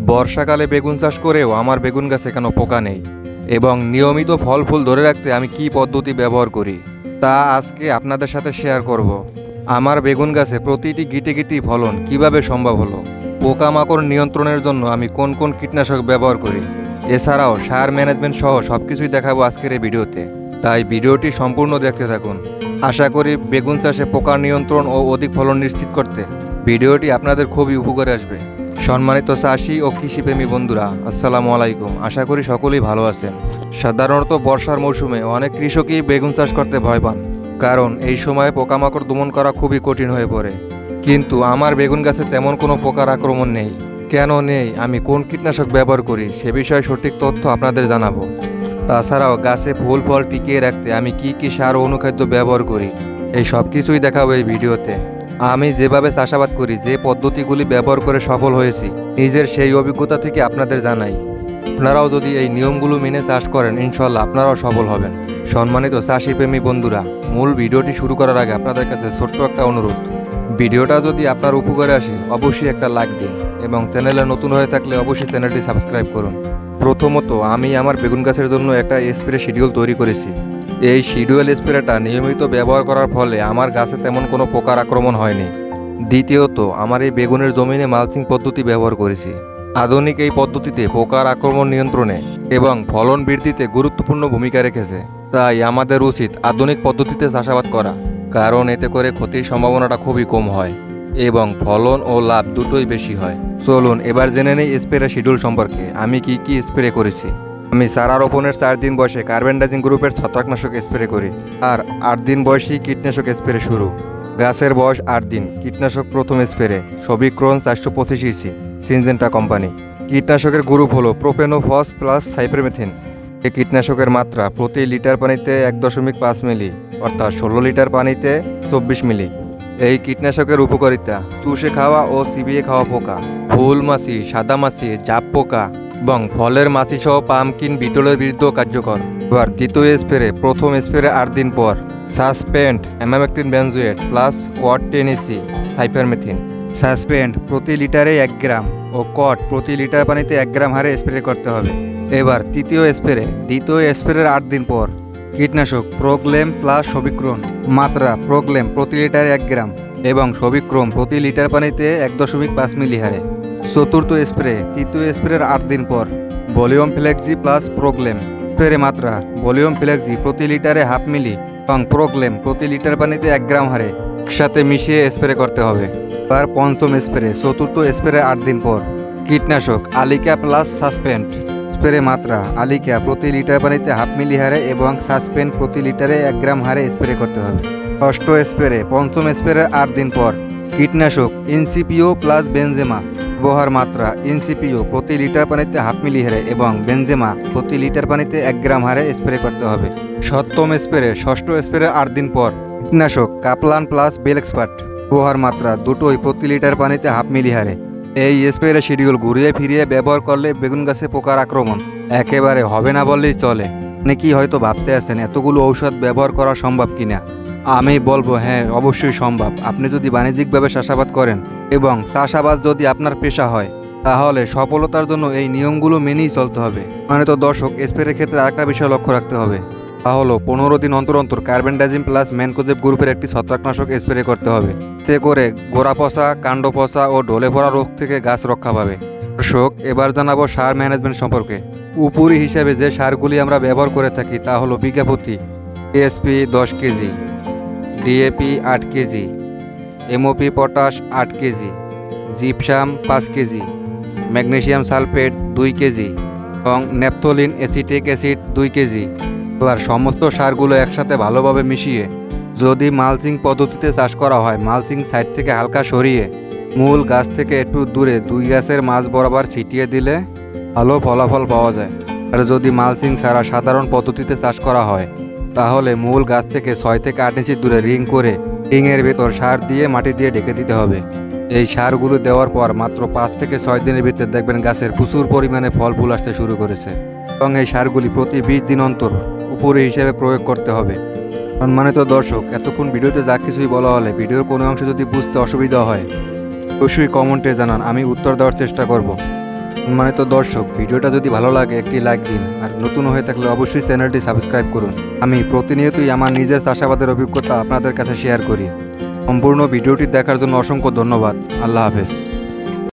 বর্ষাকালে বেগুন চাষ করেও আমার বেগুন গাছে কেন পোকা নেই এবং নিয়মিত ফল ফুল ধরে রাখতে আমি কি পদ্ধতি ব্যবহার করি তা আজকে আপনাদের সাথে শেয়ার করব। আমার বেগুন গাছে প্রতিটি গিটে গিটি ফলন কিভাবে সম্ভব হলো, পোকামাকড় নিয়ন্ত্রণের জন্য আমি কোন কোন কীটনাশক ব্যবহার করি, এছাড়াও সার ম্যানেজমেন্ট সহ সব কিছুই দেখাবো আজকের এই ভিডিওতে। তাই ভিডিওটি সম্পূর্ণ দেখতে থাকুন। আশা করি বেগুন চাষে পোকা নিয়ন্ত্রণ ও অধিক ফলন নিশ্চিত করতে ভিডিওটি আপনাদের খুবই উপকারে আসবে। সম্মানিত চাষি ও কৃষিপ্রেমী বন্ধুরা, আসসালামু আলাইকুম। আশা করি সকলেই ভালো আছেন। সাধারণত বর্ষার মৌসুমে অনেক কৃষকই বেগুন চাষ করতে ভয় পান, কারণ এই সময় পোকামাকড় দমন করা খুবই কঠিন হয়ে পড়ে। কিন্তু আমার বেগুন গাছে তেমন কোনো পোকার আক্রমণ নেই। কেন নেই, আমি কোন কীটনাশক ব্যবহার করি সে বিষয়ে সঠিক তথ্য আপনাদের জানাবো। তাছাড়াও গাছে ফুল ফল টিকিয়ে রাখতে আমি কি সার ও অনুখাদ্য ব্যবহার করি এই সব কিছুই দেখাবো এই ভিডিওতে। আমি যেভাবে চাষাবাদ করি, যে পদ্ধতিগুলি ব্যবহার করে সফল হয়েছি, নিজের সেই অভিজ্ঞতা থেকে আপনাদের জানাই। আপনারাও যদি এই নিয়মগুলো মেনে চাষ করেন, ইনশাল্লাহ আপনারাও সফল হবেন। সম্মানিত চাষিপ্রেমী বন্ধুরা, মূল ভিডিওটি শুরু করার আগে আপনাদের কাছে ছোট্ট একটা অনুরোধ, ভিডিওটা যদি আপনার উপকারে আসে অবশ্যই একটা লাইক দিন এবং চ্যানেলে নতুন হয়ে থাকলে অবশ্যই চ্যানেলটি সাবস্ক্রাইব করুন। প্রথমত আমি আমার বেগুন গাছের জন্য একটা স্প্রে শিডিউল তৈরি করেছি। এই শিডিউল স্প্রেটা নিয়মিত ব্যবহার করার ফলে আমার গাছে তেমন কোনো পোকার আক্রমণ হয়নি। দ্বিতীয়ত, আমার এই বেগুনের জমিনে মালচিং পদ্ধতি ব্যবহার করেছি। আধুনিক এই পদ্ধতিতে পোকার আক্রমণ নিয়ন্ত্রণে এবং ফলন বৃদ্ধিতে গুরুত্বপূর্ণ ভূমিকা রেখেছে। তাই আমাদের উচিত আধুনিক পদ্ধতিতে চাষাবাদ করা, কারণ এতে করে ক্ষতির সম্ভাবনাটা খুবই কম হয় এবং ফলন ও লাভ দুটোই বেশি হয়। চলুন এবার জেনে নেই স্প্রে শিডিউল সম্পর্কে। আমি কি স্প্রে করেছি। আমি চারা রোপণের 4 দিন বয়সে কার্বেন্ডাজিং গ্রুপের ছত্রাকনাশক স্প্রে করি, আর 8 দিন বয়সী কীটনাশক স্প্রে শুরু। গাছের বয়স 8 দিন, কীটনাশক প্রথম স্প্রে সবিক্রন 425 ইসি, সিনজেন্টা কোম্পানি। কীটনাশকের গ্রুপ হলো প্রোপেনোফস প্লাস সাইপ্রোমেথিন। এই কীটনাশকের মাত্রা প্রতি লিটার পানিতে 1.5 মিলি, অর্থাৎ 16 লিটার পানিতে 24 মিলি। এই কীটনাশকের উপকারিতা: চুষে খাওয়া ও চিবিয়ে খাওয়া পোকা, ফুল মাছি, সাদা মাছি, জাপ পোকা এবং ফলের মাছি সহ পামকিন বিটলের বিরুদ্ধেও কার্যকর। এবার দ্বিতীয় স্প্রে প্রথম স্প্রে 8 দিন পর suspend emamectin benzoate plus quad 10 EC cypermethrin. Suspend প্রতি লিটারে 1 গ্রাম ও কট প্রতি লিটার পানিতে 1 গ্রাম হারে স্প্রে করতে হবে। এবার তৃতীয় স্প্রে দ্বিতীয় স্প্রের 8 দিন পর কীটনাশক প্রোগ্লেম প্লাস সবিক্রন। মাত্রা: প্রোগ্লেম প্রতি লিটারে 1 গ্রাম এবং সবিক্রম প্রতি লিটার পানিতে 1.5 মিলি হারে। চতুর্থ স্প্রে তৃতীয় স্প্রের 8 দিন পর ভলিউম ফ্লেক্সি প্লাস প্রোগ্লেম। স্প্রে মাত্রা: ভলিউম ফ্লেক্সি প্রতি লিটারে 1/2 মিলি এবং প্রোগ্লেম প্রতি লিটার পানিতে 1 গ্রাম হারে একসাথে মিশিয়ে স্প্রে করতে হবে। আর পঞ্চম স্প্রে চতুর্থ স্প্রে 8 দিন পর কীটনাশক আলিকা প্লাস সাসপেন্ড। স্প্রে মাত্রা: আলিকা প্রতি লিটার পানিতে 1/2 মিলি হারে এবং সাসপেন্ড প্রতি লিটারে 1 গ্রাম হারে স্প্রে করতে হবে। ষষ্ঠ স্প্রে পঞ্চম স্প্রে 8 দিন পর কীটনাশক ইনসিপিও প্লাস বেনজেমা। ব্যবহার মাত্রা: ইনসিপিও প্রতি লিটার পানিতে 1/2 মিলি হারে এবং বেনজেমা প্রতি লিটার পানিতে 1 গ্রাম হারে স্প্রে করতে হবে। সপ্তম স্প্রে ষষ্ঠ স্প্রে 8 দিন পর কীটনাশক কাপলান প্লাস বেল এক্সপার্ট। ব্যবহার মাত্রা: দুটোই প্রতি লিটার পানিতে 1/2 মিলি হারে। এই স্প্রে শিডিউল ঘুরিয়ে ফিরিয়ে ব্যবহার করলে বেগুন গাছে পোকার আক্রমণ একেবারে হবে না বললেই চলে। অনেকেই হয়তো ভাবতে আছেন এতগুলো ঔষধ ব্যবহার করা সম্ভব কিনা। আমি বলবো হ্যাঁ, অবশ্যই সম্ভব। আপনি যদি বাণিজ্যিকভাবে চাষাবাদ করেন এবং চাষাবাদ যদি আপনার পেশা হয়, তাহলে সফলতার জন্য এই নিয়মগুলো মেনেই চলতে হবে। মানে তো দর্শক, স্প্রের ক্ষেত্রে আরেকটা বিষয় লক্ষ্য রাখতে হবে, তা হলো 15 দিন অন্তর অন্তর কার্বেন্ডাজিম প্লাস ম্যানকোজেব গ্রুপের একটি ছত্রাকনাশক স্প্রে করতে হবে। এতে করে গোড়া পচা, কাণ্ড পচা ও ঢলে পড়া রোগ থেকে গাছ রক্ষা পাবে। দর্শক, এবার জানাবো সার ম্যানেজমেন্ট সম্পর্কে। উপরি হিসাবে যে সারগুলি আমরা ব্যবহার করে থাকি তা হলো বিঘা প্রতি TSP 10 KG, DAP 8 KG, MOP potash 8 KG, gypsum 5 KG, magnesium sulphate 2 KG এবং ন্যাপথলিন অ্যাসিটিক অ্যাসিড 2 কেজি। এবার সমস্ত সারগুলো একসাথে ভালোভাবে মিশিয়ে যদি মালচিং পদ্ধতিতে চাষ করা হয়, মালচিং সাইড থেকে হালকা সরিয়ে মূল গাছ থেকে একটু দূরে 2 গাছের মাঝ বরাবর ছিটিয়ে দিলে ভালো ফলাফল পাওয়া যায়। আর যদি মালচিং ছাড়া সাধারণ পদ্ধতিতে চাষ করা হয়, তাহলে মূল গাছ থেকে 6 থেকে 8 ইঞ্চি দূরে রিং করে রিংয়ের ভেতর সার দিয়ে মাটি দিয়ে ঢেকে দিতে হবে। এই সারগুলো দেওয়ার পর মাত্র 5 থেকে 6 দিনের ভিতরে দেখবেন গাছের প্রচুর পরিমাণে ফল ফুল আসতে শুরু করেছে। এবং এই সারগুলি প্রতি 20 দিন অন্তর উপরে হিসেবে প্রয়োগ করতে হবে। সম্মানিত দর্শক, এতক্ষণ ভিডিওতে যা কিছুই বলা হলে ভিডিওর কোনো অংশ যদি বুঝতে অসুবিধা হয় অবশ্যই কমেন্টে জানান, আমি উত্তর দেওয়ার চেষ্টা করব। সম্মানিত দর্শক, ভিডিওটা যদি ভালো লাগে একটি লাইক দিন, আর নতুন হয়ে থাকলে অবশ্যই চ্যানেলটি সাবস্ক্রাইব করুন। আমি প্রতিনিয়তই আমার নিজের চাষাবাদের অভিজ্ঞতা আপনাদের কাছে শেয়ার করি। সম্পূর্ণ ভিডিওটি দেখার জন্য অসংখ্য ধন্যবাদ। আল্লাহ হাফেজ।